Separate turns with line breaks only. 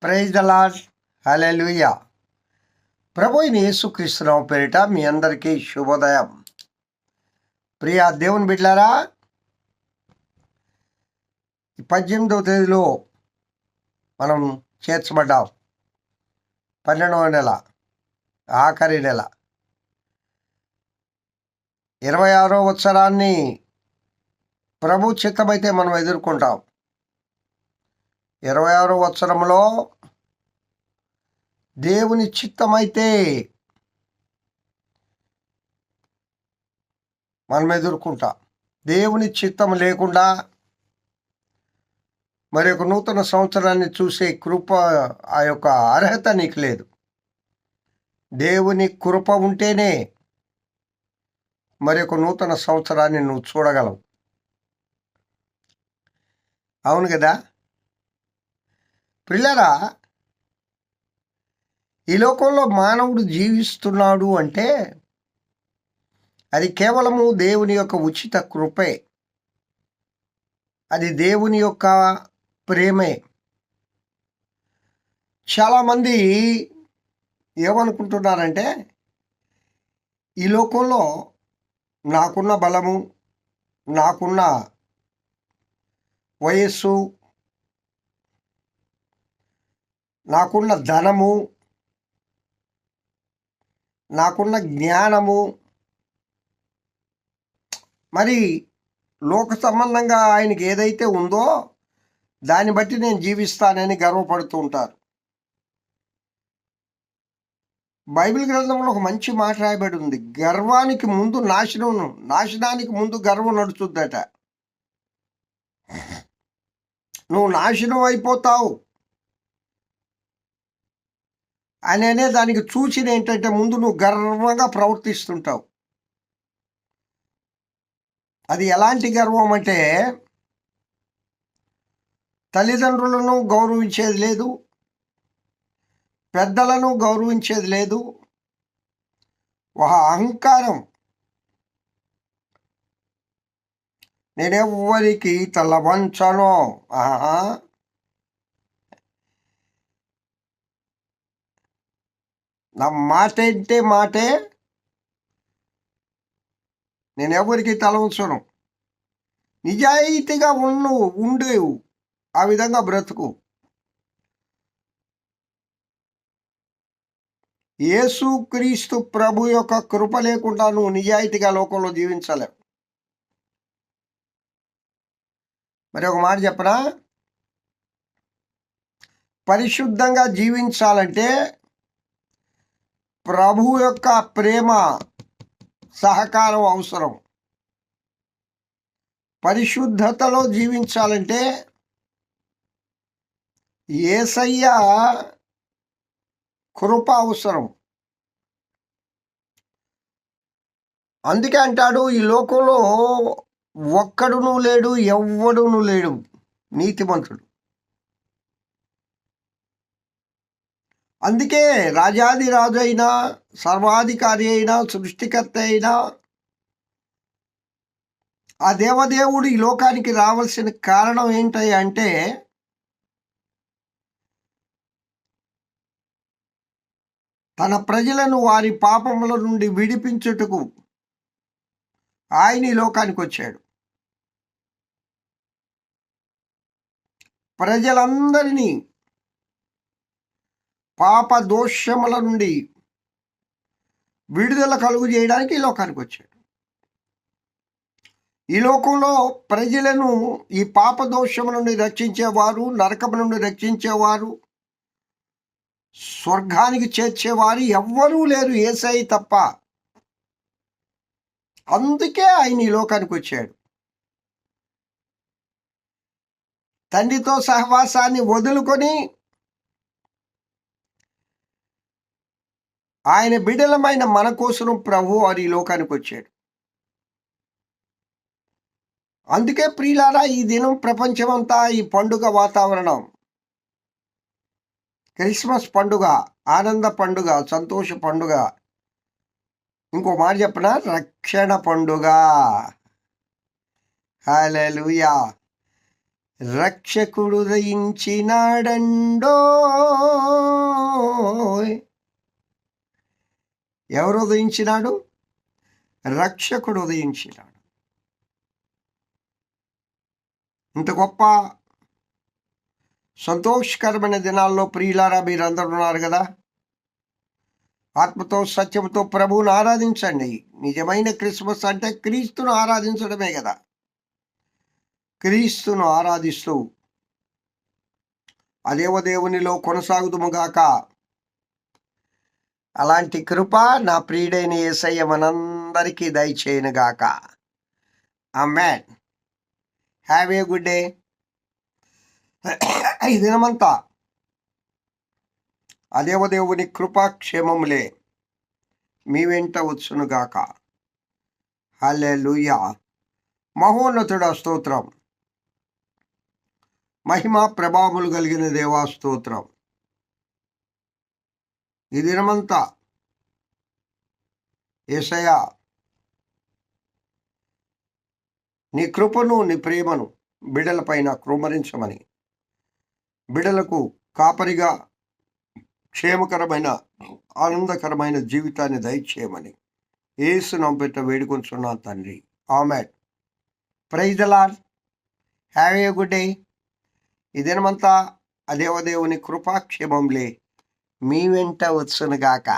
Praise the Lord. హల్లెలూయా. ప్రభు అయిన యేసుక్రీస్తునామం పేరిట మీ అందరికీ శుభోదయం. ప్రియ దేవుని బిడ్డలారా, 18వ తేదీలో మనం చేర్చబడ్డాం. 12వ నెల, ఆఖరి నెల, 26వ సంవత్సరాన్ని ప్రభు చిత్తమైతే మనం ఎదుర్కొంటాం. 26వ సంవత్సరంలో దేవుని చిత్తమైతే మనం ఎదుర్కొంటాం. దేవుని చిత్తం లేకుండా మరి ఒక నూతన సంవత్సరాన్ని చూసే కృప, ఆ యొక్క అర్హత నీకు లేదు. దేవుని కృప ఉంటేనే మరి ఒక నూతన సంవత్సరాన్ని నువ్వు చూడగలవు. అవును కదా పిల్లరా? ఈ లోకంలో మానవుడు జీవిస్తున్నాడు అంటే అది కేవలము దేవుని యొక్క ఉచిత కృపే, అది దేవుని యొక్క ప్రేమే. చాలామంది ఏమనుకుంటున్నారంటే, ఈ లోకంలో నాకున్న బలము, నాకున్న వయస్సు, నాకున్న ధనము, నాకున్న జ్ఞానము, మరి లోక సంబంధంగా ఆయనకి ఏదైతే ఉందో దాన్ని బట్టి నేను జీవిస్తానని గర్వపడుతూ ఉంటారు. బైబిల్ గ్రంథంలో ఒక మంచి మాట రాయబడి ఉంది. గర్వానికి ముందు నాశనానికి ముందు గర్వం నడుచుద్దట. నువ్వు నాశనం అయిపోతావు అనే దానికి సూచన ఏంటంటే ముందు నువ్వు గర్వంగా ప్రవర్తిస్తుంటావు. అది ఎలాంటి గర్వం అంటే, తల్లిదండ్రులను గౌరవించేది లేదు, పెద్దలను గౌరవించేది లేదు, ఒక అహంకారం. నేనెవ్వరికి తల వంచను. నా మాట అంటే మాటే, నేనెవరికి తల వంచను. నిజాయితీగా ఉండేవు, ఆ విధంగా బ్రతుకు. యేసుక్రీస్తు ప్రభు యొక్క కృప లేకుండా నువ్వు నిజాయితీగా లోకంలో జీవించలేవు. మరి ఒక మాట చెప్పనా? పరిశుద్ధంగా జీవించాలంటే ప్రభు యొక్క ప్రేమ, సహకారం అవసరం. పరిశుద్ధతలో జీవించాలంటే యేసయ్య కృప అవసరం. అందుకే అంటాడు, ఈ లోకంలో ఒక్కడును లేడు, ఎవ్వడును లేడు నీతిమంతుడు. అందుకే రాజాది రాజు అయినా, సర్వాధికారి అయినా, సృష్టికర్త అయినా ఆ దేవదేవుడు ఈ లోకానికి రావాల్సిన కారణం ఏంటి అంటే, తన ప్రజలను వారి పాపముల నుండి విడిపించుటకు ఆయన ఈ లోకానికి వచ్చాడు. ప్రజలందరినీ పాప దోషముల నుండి విడుదల కలుగు చేయడానికి ఈ లోకానికి వచ్చాడు. ఈ లోకంలో ప్రజలను ఈ పాప దోషము నుండి రక్షించేవారు, నరకము నుండి రక్షించేవారు, స్వర్గానికి చేర్చేవారు ఎవ్వరూ లేరు, యేసయ్య తప్ప. అందుకే ఆయన ఈ లోకానికి వచ్చాడు. తండ్రితో సహవాసాన్ని వదులుకొని ఆయన బిడ్డలమైన మన కోసం ప్రభు వారు ఈ లోకానికి వచ్చాడు. అందుకే ప్రియులారా, ఈ దినం ప్రపంచమంతా ఈ పండుగ వాతావరణం, క్రిస్మస్ పండుగ, ఆనంద పండుగ, సంతోష పండుగ. ఇంకో మాట చెప్పనా? రక్షణ పండుగ. హల్లెలూయా. రక్షకుడు ఉదయించినాడండో. ఎవరు ఉదయించినాడు? రక్షకుడు ఉదయించినాడు. ఇంత గొప్ప సంతోషకరమైన దినాల్లో ప్రియులారా మీరందరూ ఉన్నారు కదా. ఆత్మతో సత్యంతో ప్రభువును ఆరాధించండి. నిజమైన క్రిస్మస్ అంటే క్రీస్తును ఆరాధించడమే కదా. క్రీస్తును ఆరాధిస్తూ అదేవ దేవునిలో కొనసాగుదుముగాక. అలాంటి కృప నా ప్రియుడైన యేసయ్య మనందరికీ దయచేయునుగాక. ఆమేన్. Have a good day. ఈ దినమంతా అదేవ దేవుని కృపాక్షేమములే మీ వెంట వచ్చునుగాక. హల్లెలూయా. మహోన్నతుడా స్తోత్రం. మహిమా ప్రభావములు కలిగిన దేవా స్తోత్రం. ఈ దినమంతా యేసయ్యా నీ కృపను నీ ప్రేమను బిడ్డలపైన కృమ్మరించమని, బిడ్డలకు కాపరిగా క్షేమకరమైన ఆనందకరమైన జీవితాన్ని దయచేయమని యేసు నామమున పేరిట వేడుకొంచున్నాను తండ్రి. ఆమేన్. Praise the Lord. Have a good day. ఈ దినమంతా అదేవ దేవుని కృపాక్షేమంలే మీ వెంట వచ్చునుగాక.